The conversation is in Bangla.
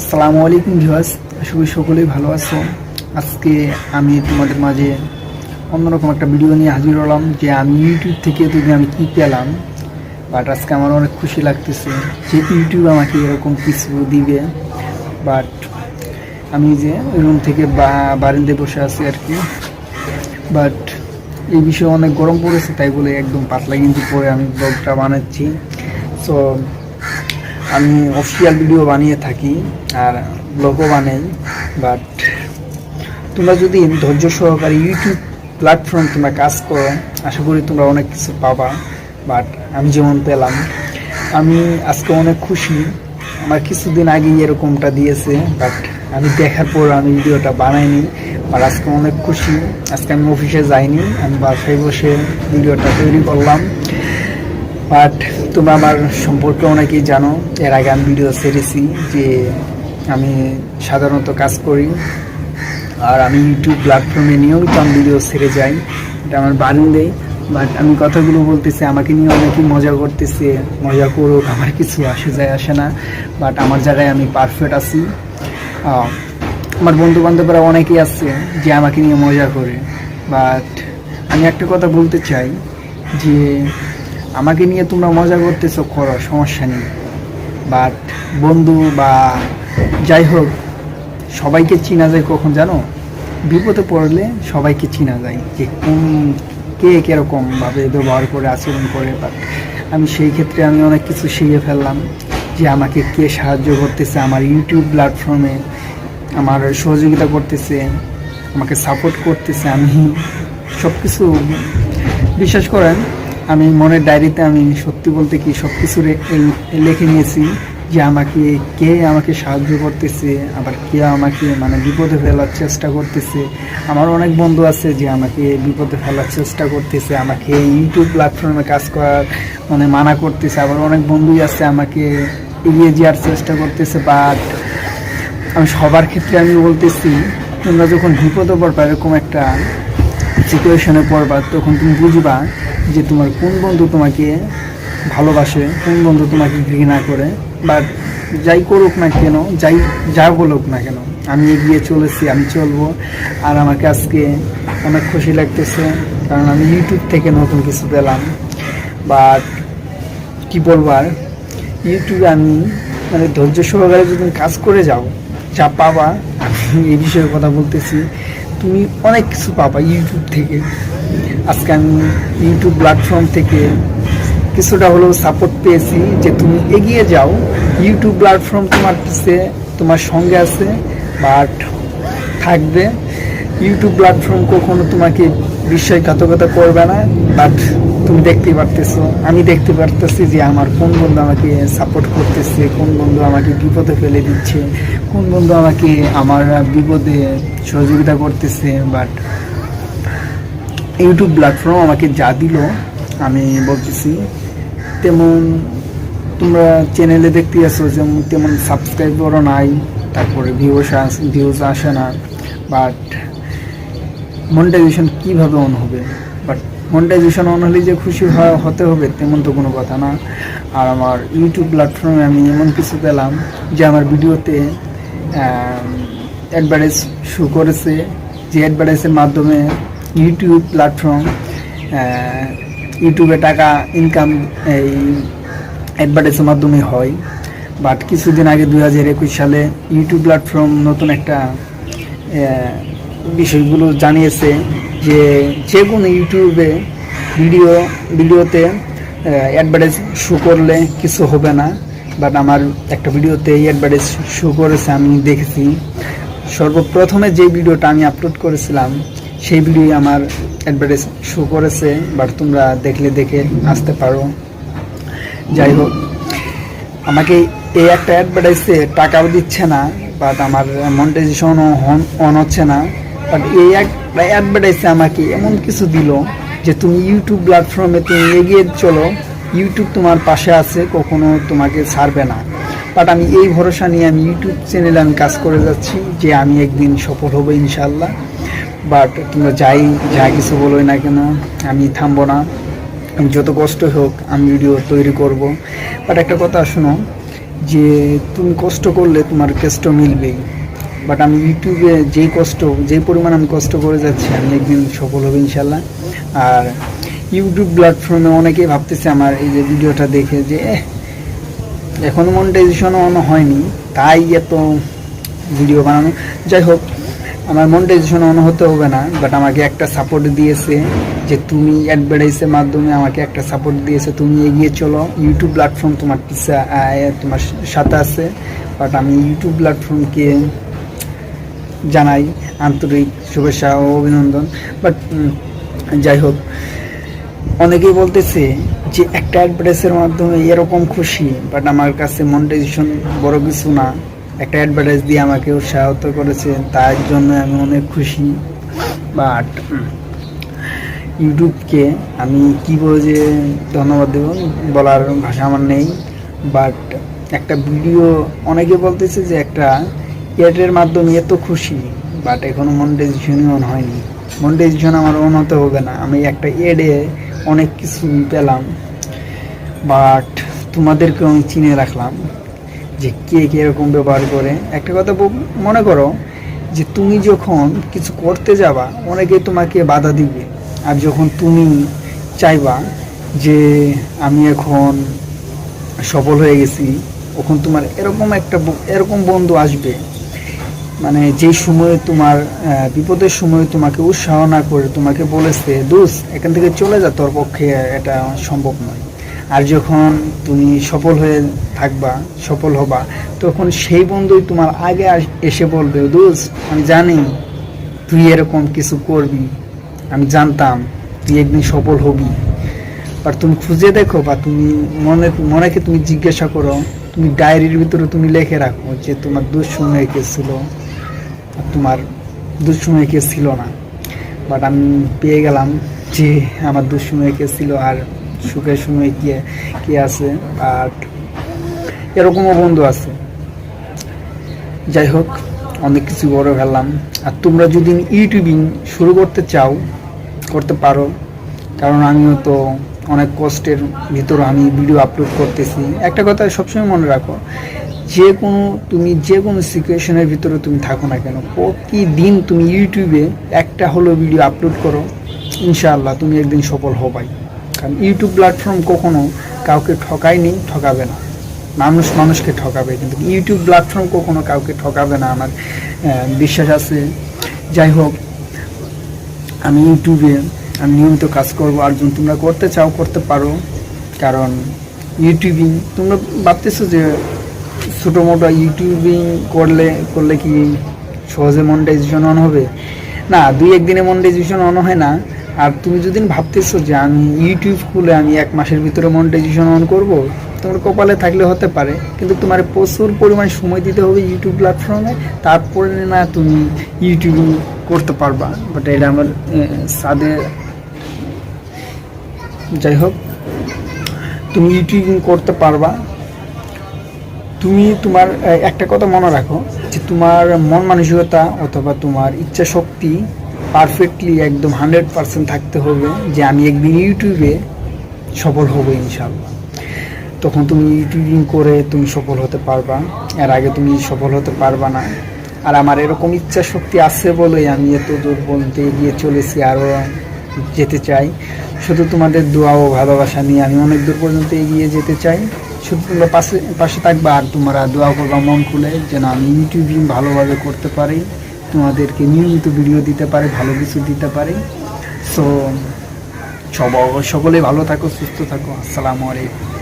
আসসালামু আলাইকুম ভিউয়ার্স, আশা করি সকলেই ভালো আছো। আজকে আমি তোমাদের মাঝে অন্যরকম একটা ভিডিও নিয়ে হাজির হলাম যে আমি ইউটিউব থেকে আমি কি পেলাম। বাট আজকে আমার অনেক খুশি লাগতেছে যে ইউটিউব আমাকে এরকম কিছু দিবে। বাট আমি যে রুম থেকে বারান্দায় বসে আছি আর কি। বাট এই বিষয়ে অনেক গরম পড়েছে, তাই বলে একদম পাতলা গেঞ্জি পরে আমি ব্লগটা বানাচ্ছি। সো আমি অফিসিয়াল ভিডিও বানিয়ে থাকি আর ব্লগও বানাই। বাট তোমরা যদি ধৈর্য সহকারে ইউটিউব প্ল্যাটফর্ম তোমরা কাজ করো, আশা করি তোমরা অনেক কিছু পাবা। বাট আমি যেমন পেলাম, আমি আজকে অনেক খুশি। আমার কিছুদিন আগেই এরকমটা দিয়েছে, বাট আমি দেখার পর আমি ভিডিওটা বানাইনি। আর আজকে অনেক খুশি। আজকে আমি অফিসে যাইনি, আমি বাসায় বসে ভিডিওটা তৈরি করলাম। বাট তোমরা আমার সম্পর্কে অনেকেই জানো, এর আগে আমি ভিডিও ছেড়েছি যে আমি সাধারণত কাজ করি আর আমি ইউটিউব প্ল্যাটফর্মে নিয়মিত আমি ভিডিও ছেড়ে যাই, এটা আমার বারান্দায়। বাট আমি কথাগুলো বলতেছি, আমাকে নিয়ে অনেকেই মজা করতেছে, মজা করুক, আমার কিছু আসে না। বাট আমার জায়গায় আমি পারফেক্ট আছি। আমার বন্ধু বান্ধবরা অনেকেই আছে যে আমাকে নিয়ে মজা করে। বাট আমি একটা কথা বলতে চাই যে আমাকে নিয়ে তোমরা মজা করতেছো, করো, সমস্যা নেই। বাট বন্ধু বা যাই হোক, সবাইকে চিনা যায় কখন জানো? বিপদে পড়লে সবাইকে চিনা যায় যে কে কীরকমভাবে ব্যবহার করে, আচরণ করে। বাট আমি সেই ক্ষেত্রে আমি অনেক কিছু শিখে ফেললাম যে আমাকে কে সাহায্য করতেছে, আমার ইউটিউব প্ল্যাটফর্মে আমার সহযোগিতা করতেছে, আমাকে সাপোর্ট করতেছে। আমি সব কিছু বিশ্বাস করেন, আমি মনের ডায়েরিতে আমি সত্যি বলতে কি সব কিছু লিখে নিয়েছি যে কে আমাকে সাহায্য করতেছে, আবার কে আমাকে বিপদে ফেলার চেষ্টা করতেছে। আমার অনেক বন্ধু আছে যে আমাকে বিপদে ফেলার চেষ্টা করতেছে, আমাকে ইউটিউব প্ল্যাটফর্মে কাজ করার মানা করতেছে। আবার অনেক বন্ধুই আছে আমাকে এগিয়ে যাওয়ার চেষ্টা করতেছে। বাট আমি সবার ক্ষেত্রে আমি বলতেছি, তোমরা যখন বিপদে পড়বা, এরকম একটা সিচুয়েশনে পড়বা, তখন তুমি বুঝবা যে তোমার কোন বন্ধু তোমাকে ভালোবাসে, কোন বন্ধু তোমাকে ঘৃণা করে। বাট যাই করুক না কেন, যা বলুক না কেন, আমি এগিয়ে চলেছি, আমি চলবো। আর আমাকে আজকে অনেক খুশি লাগতেছে, কারণ আমি ইউটিউব থেকে নতুন কিছু পেলাম। বাট কী বলবার, ইউটিউবে আমি ধৈর্য সহকারে যদি কাজ করে যাও, যা পাবা, আমি এই বিষয়ে কথা বলতেছি, তুমি অনেক কিছু পাবা ইউটিউব থেকে। আজকে আমি ইউটিউব প্ল্যাটফর্ম থেকে কিছুটা হলেও সাপোর্ট পেয়েছি যে তুমি এগিয়ে যাও, ইউটিউব প্ল্যাটফর্ম তোমার সঙ্গে আছে, বাট থাকবে। ইউটিউব প্ল্যাটফর্ম কখনো তোমাকে বিশ্বাসঘাতকতা করবে না। বাট তুমি দেখতেই পারতেছো, আমি দেখতে পারতেছি যে আমার কোন বন্ধু আমাকে সাপোর্ট করতেছে, কোন বন্ধু আমাকে বিপদে ফেলে দিচ্ছে, কোন বন্ধু আমাকে আমার বিপদে সহযোগিতা করতেছে। বাট ইউটিউব প্ল্যাটফর্ম আমাকে যা দিল, আমি বলতেছি, তেমন তোমরা চ্যানেলে দেখতে আসো যেমন তেমন সাবস্ক্রাইবারও নাই, তারপরে ভিউজ আসে না। বাট মনিটাইজেশন কীভাবে অন হবে? বাট মনিটাইজেশন অন হলে যে খুশি হতে হবে তেমন তো কোনো কথা না। আর আমার ইউটিউব প্ল্যাটফর্মে আমি এমন কিছু পেলাম যে আমার ভিডিওতে অ্যাডভার্টাইজ শো করেছে, যে অ্যাডভার্টাইজের মাধ্যমে ইউটিউব প্ল্যাটফর্ম ইউটিউবে টাকা ইনকাম এই অ্যাডভার্টাইজের মাধ্যমে হয়। বাট কিছুদিন আগে 2021 সালে ইউটিউব প্ল্যাটফর্ম নতুন একটা বিষয়গুলো জানিয়েছে যে কোনো ইউটিউবে ভিডিওতে অ্যাডভার্টাইজ শো করলে কিছু হবে না। বাট আমার একটা ভিডিওতে এই অ্যাডভার্টাইজ শো করেছে, আমি দেখেছি। সর্বপ্রথমে যে ভিডিওটা আমি আপলোড করেছিলাম সেই ভিডিও আমার অ্যাডভার্টাইজ শো করেছে। বাট তোমরা দেখে আসতে পারো। যাই হোক, আমাকে এই একটা অ্যাডভার্টাইজে টাকাও দিচ্ছে না, বাট আমার মনিটাইজেশনও অন হচ্ছে না। বাট এই একটা অ্যাডভার্টাইজে আমাকে এমন কিছু দিল যে তুমি ইউটিউব প্ল্যাটফর্মে তুমি এগিয়ে চলো, ইউটিউব তোমার পাশে আছে, কখনো তোমাকে ছাড়বে না। বাট আমি এই ভরসা নিয়ে আমি ইউটিউব চ্যানেলে আমি কাজ করে যাচ্ছি যে আমি একদিন সফল হবো ইনশাল্লাহ। বাট তোমরা যা কিছু বলোই না কেন, আমি থামবো না। আমি যত কষ্ট হোক আমি ভিডিও তৈরি করব। বাট একটা কথা শোনো, যে তুমি কষ্ট করলে তোমার কষ্ট মিলবেই। বাট আমি ইউটিউবে যেই পরিমাণ আমি কষ্ট করে যাচ্ছি, আমি একদিন সফল হব ইনশাল্লাহ। আর ইউটিউব প্ল্যাটফর্মে অনেকেই ভাবতেছে আমার এই যে ভিডিওটা দেখে যে এখনও মনিটাইজেশনও অন হয়নি, তাই এত ভিডিও বানানো। যাই হোক, আমার মনিটাইজেশন অন হতে হবে না, বাট আমাকে একটা সাপোর্ট দিয়েছে যে তুমি অ্যাডভার্টাইজের মাধ্যমে আমাকে একটা সাপোর্ট দিয়েছে, তুমি এগিয়ে চলো, ইউটিউব প্ল্যাটফর্ম তোমার তোমার সাথে আছে। বাট আমি ইউটিউব প্ল্যাটফর্মকে জানাই আন্তরিক শুভেচ্ছা ও অভিনন্দন। বাট যাই হোক, অনেকেই বলতেছে যে একটা অ্যাডভার্টাইজের মাধ্যমে এরকম খুশি, বাট আমার কাছে মনিটাইজেশন বড় কিছু না, একটা অ্যাডভার্টাইজ দিয়ে আমাকে উৎসাহিত করেছে, তার জন্য আমি অনেক খুশি। বাট ইউটিউবকে আমি কী বলে যে ধন্যবাদ দেব, বলার ভাষা আমার নেই। বাট একটা ভিডিও, অনেকে বলতেছে যে একটা অ্যাডের মাধ্যমে এত খুশি, বাট এখনও মনিটাইজেশনই অন হয়নি। মনিটাইজেশন আমার অন হতে হবে না, আমি একটা অ্যাডে অনেক কিছু পেলাম। বাট তোমাদেরকেও আমি চিনে রাখলাম যে কে কীরকম ব্যবহার করে। একটা কথা মনে করো যে তুমি যখন কিছু করতে যাবা, অনেকেই তোমাকে বাধা দিবে, আর যখন তুমি চাইবা যে আমি এখন সফল হয়ে গেছি, তখন তোমার এরকম বন্ধু আসবে, মানে যেই সময়ে তোমার বিপদের সময় তোমাকে উৎসাহ না করে তোমাকে বলেছে দোস্ত এখান থেকে চলে যা, তোর পক্ষে এটা সম্ভব নয়। আর যখন তুমি সফল হবা, তখন সেই বন্ধুই তোমার আগে এসে বলবে দোস্ত আমি জানি তুই এরকম কিছু করবি, আমি জানতাম তুই একদিন সফল হবি। আর তুমি খুঁজে দেখো, বা তুমি মনেকে তুমি জিজ্ঞাসা করো, তুমি ডায়েরির ভিতরে তুমি লিখে রাখো যে তোমার দুঃসময় কে ছিল আর তোমার দুঃসময় কে ছিল না। বাট আমি পেয়ে গেলাম যে আমার দুঃসময় কে ছিল আর সুখের সময় কে আছে, আর এরকমও বন্ধু আছে। যাই হোক, অনেক কিছু বড় ফেললাম। আর তোমরা যদি ইউটিউবিং শুরু করতে পারো, কারণ আমিও তো অনেক কষ্টের ভিতরে আমি ভিডিও আপলোড করতেছি। একটা কথা সবসময় মনে রাখো, যে কোনো সিচুয়েশনের ভিতরে তুমি থাকো না কেন, প্রতিদিন তুমি ইউটিউবে একটা হলো ভিডিও আপলোড করো, ইনশাআল্লাহ তুমি একদিন সফল হবাই। কারণ ইউটিউব প্ল্যাটফর্ম কখনো কাউকে ঠকাবে না। মানুষকে ঠকাবে, কিন্তু ইউটিউব প্ল্যাটফর্ম কখনো কাউকে ঠকাবে না, আমার বিশ্বাস আছে। যাই হোক, আমি ইউটিউবে নিয়মিত কাজ করবো, আর যদি তোমরা করতে চাও করতে পারো। কারণ ইউটিউবিং তোমরা ভাবতেছো যে ছোটো মোটো ইউটিউবিং করলে কি সহজে মনিটাইজেশন অন হবে? না, 2-1 দিনে মনিটাইজেশন অন হয় না। আর তুমি যদি ভাবতেছো যে আমি ইউটিউব খুলে আমি 1 মাসের ভিতরে মনিটাইজেশন অন করব, তোমার কপালে থাকলে হতে পারে, কিন্তু তোমার প্রচুর পরিমাণ সময় দিতে হবে ইউটিউব প্ল্যাটফর্মে, তারপরে না তুমি ইউটিউবিং করতে পারবা। বাট এটা আমার সাদে। যাই হোক, তুমি ইউটিউবিং করতে পারবা। তুমি তোমার একটা কথা মনে রাখো যে তোমার মন মানসিকতা অথবা তোমার ইচ্ছা শক্তি পারফেক্টলি একদম 100% থাকতে হবে যে আমি একদিন ইউটিউবে সফল হব ইনশাআল্লাহ। তখন তুমি ইউটিউবিং করে তুমি সফল হতে পারবা, এর আগে তুমি সফল হতে পারবা না। আর আমার এরকম ইচ্ছা শক্তি আছে বলেই আমি এত দূর বলতে এগিয়ে চলেছি, আরও যেতে চাই। শুধু তোমাদের দোয়া ও ভালোবাসা নিয়ে আমি অনেক দূর পর্যন্ত এগিয়ে যেতে চাই। শুধু তোমরা পাশে থাকবা, আর তোমরা দোয়া করবা মন খুলে, যেন আমি ইউটিউবিং ভালোভাবে করতে পারি, তোমাদেরকে নিয়মিত ভিডিও দিতে পারি, ভালো কিছু দিতে পারি। সো সকলেই ভালো থাকো, সুস্থ থাকো। আসসালামু আলাইকুম।